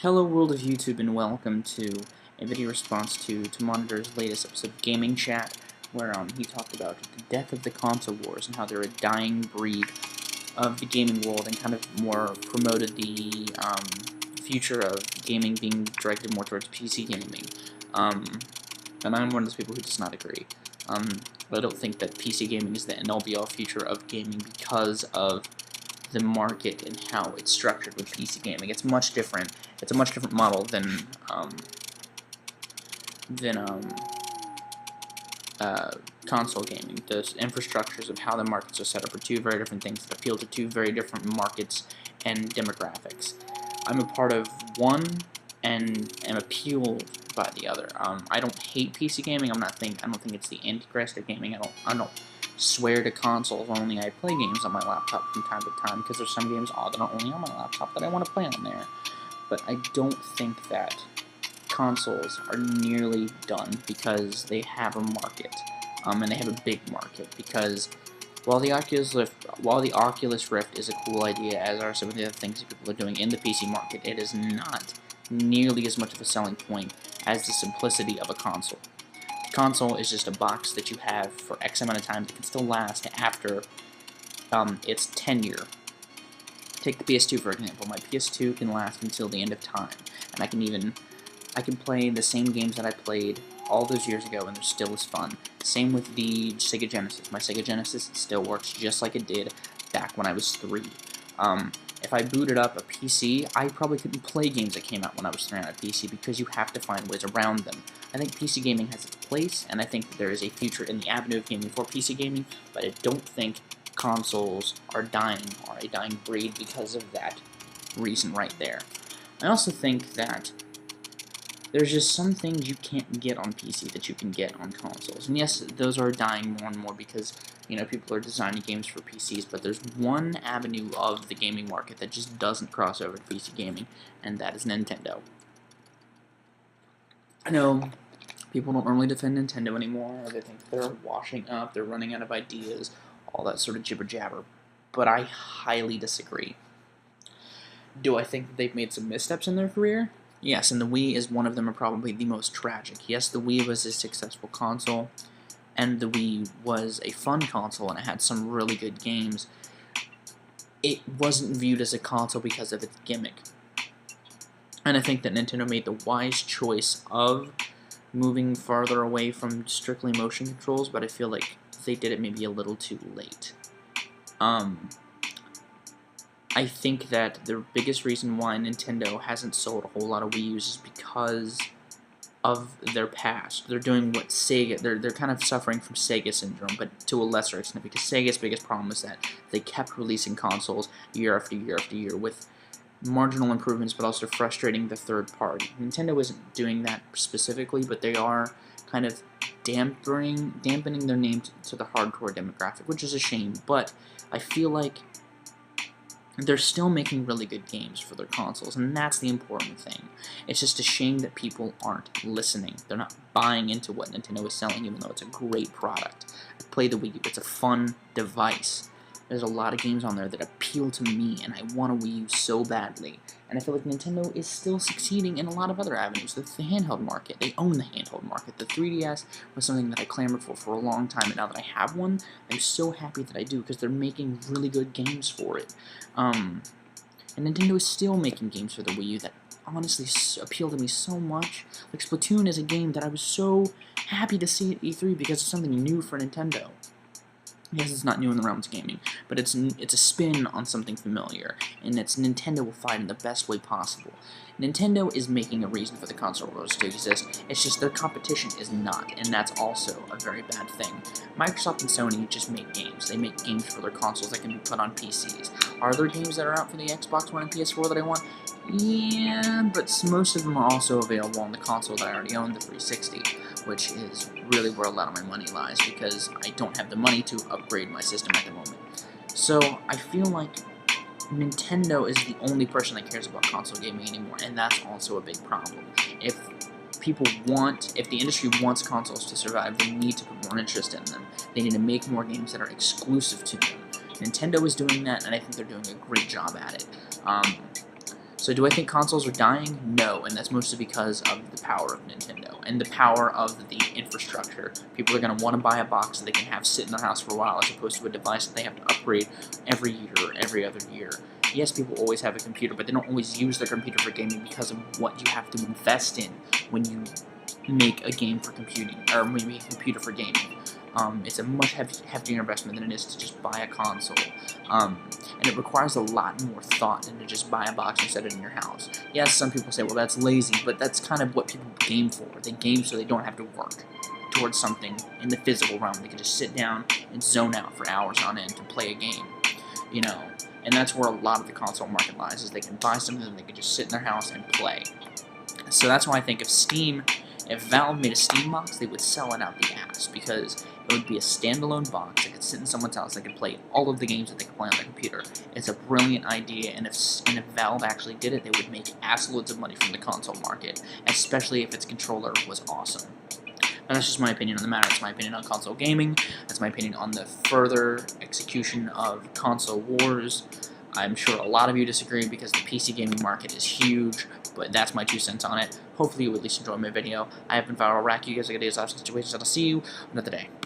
Hello world of YouTube and welcome to a video response to Monitor's latest episode of Gaming Chat, where he talked about the death of the console wars and how they're a dying breed of the gaming world, and kind of more promoted the future of gaming being directed more towards PC gaming. And I'm one of those people who does not agree. I don't think that PC gaming is the end-all be-all future of gaming because of the market and how it's structured with PC gaming. It's much different. It's a much different model than console gaming. The infrastructures of how the markets are set up are two very different things that appeal to two very different markets and demographics. I'm a part of one and am appealed by the other. I don't hate PC gaming. I don't think it's the antichrist of gaming. I don't swear to consoles only. I play games on my laptop from time to time because there's some games that are only on my laptop that I want to play on there. But I don't think that consoles are nearly done because they have a market, and they have a big market. Because while the Oculus Rift is a cool idea, as are some of the other things that people are doing in the PC market, it is not nearly as much of a selling point as the simplicity of a console. A console is just a box that you have for X amount of time that can still last after its tenure. Take the PS2 for example. My PS2 can last until the end of time, and I can play the same games that I played all those years ago, and they're still as fun. Same with the Sega Genesis. My Sega Genesis still works just like it did back when I was 3. If I booted up a PC, I probably couldn't play games that came out when I was 3 on a PC because you have to find ways around them. I think PC gaming has its place, and I think that there is a future in the avenue of gaming for PC gaming, but I don't think consoles are dying, or a dying breed because of that reason right there. I also think that there's just some things you can't get on PC that you can get on consoles. And yes, those are dying more and more because, people are designing games for PCs, but there's one avenue of the gaming market that just doesn't cross over to PC gaming, and that is Nintendo. I know people don't normally defend Nintendo anymore, or they think they're washing up, they're running out of ideas, all that sort of jibber-jabber, but I highly disagree. Do I think that they've made some missteps in their career? Yes, and the Wii is one of them, are probably the most tragic. Yes, the Wii was a successful console, and the Wii was a fun console, and it had some really good games. It wasn't viewed as a console because of its gimmick. And I think that Nintendo made the wise choice of moving farther away from strictly motion controls, but I feel like they did it maybe a little too late. I think that the biggest reason why Nintendo hasn't sold a whole lot of Wii U's is because of their past. They're doing what Sega, they're kind of suffering from Sega syndrome, but to a lesser extent, because Sega's biggest problem is that they kept releasing consoles year after year after year with marginal improvements, but also frustrating the third party. Nintendo isn't doing that specifically, but they are kind of dampening their name to the hardcore demographic, which is a shame, but I feel like they're still making really good games for their consoles, and that's the important thing. It's just a shame that people aren't listening. They're not buying into what Nintendo is selling, even though it's a great product. I play the Wii U. It's a fun device. There's a lot of games on there that appeal to me, and I want a Wii U so badly. And I feel like Nintendo is still succeeding in a lot of other avenues. That's the handheld market. They own the handheld market. The 3DS was something that I clamored for a long time, and now that I have one, I'm so happy that I do, because they're making really good games for it. And Nintendo is still making games for the Wii U that honestly appeal to me so much. Like Splatoon is a game that I was so happy to see at E3 because it's something new for Nintendo. Yes, it's not new in the realms of gaming, but it's a spin on something familiar, and it's Nintendo will fight in the best way possible. Nintendo is making a reason for the console wars to exist, it's just their competition is not, and that's also a very bad thing. Microsoft and Sony just make games. They make games for their consoles that can be put on PCs. Are there games that are out for the Xbox One and PS4 that I want? Yeah, but most of them are also available on the console that I already own, the 360, which is really where a lot of my money lies, because I don't have the money to upgrade my system at the moment. So I feel like Nintendo is the only person that cares about console gaming anymore, and that's also a big problem. If the industry wants consoles to survive, they need to put more interest in them. They need to make more games that are exclusive to them. Nintendo is doing that, and I think they're doing a great job at it. So So do I think consoles are dying? No, and that's mostly because of the power of Nintendo and the power of the infrastructure. People are going to want to buy a box that they can have sit in their house for a while as opposed to a device that they have to upgrade every year or every other year. Yes, people always have a computer, but they don't always use their computer for gaming because of what you have to invest in when you make a game for computing, or when you make a computer for gaming. It's a much heftier investment than it is to just buy a console. And it requires a lot more thought than to just buy a box and set it in your house. Yes, some people say, well, that's lazy, but that's kind of what people game for. They game so they don't have to work towards something in the physical realm. They can just sit down and zone out for hours on end to play a game, you know. And that's where a lot of the console market lies, is they can buy something and they can just sit in their house and play. So that's why I think if Valve made a Steam box, they would sell it out the ass, because it would be a standalone box that could sit in someone's house. They could play all of the games that they could play on their computer. It's a brilliant idea, and if Valve actually did it, they would make assloads of money from the console market, especially if its controller was awesome. And that's just my opinion on the matter. It's my opinion on console gaming. That's my opinion on the further execution of console wars. I'm sure a lot of you disagree because the PC gaming market is huge, but that's my 2 cents on it. Hopefully you at least enjoy my video. I have been Viral Rack. You guys are going to get situations, and I'll see you another day.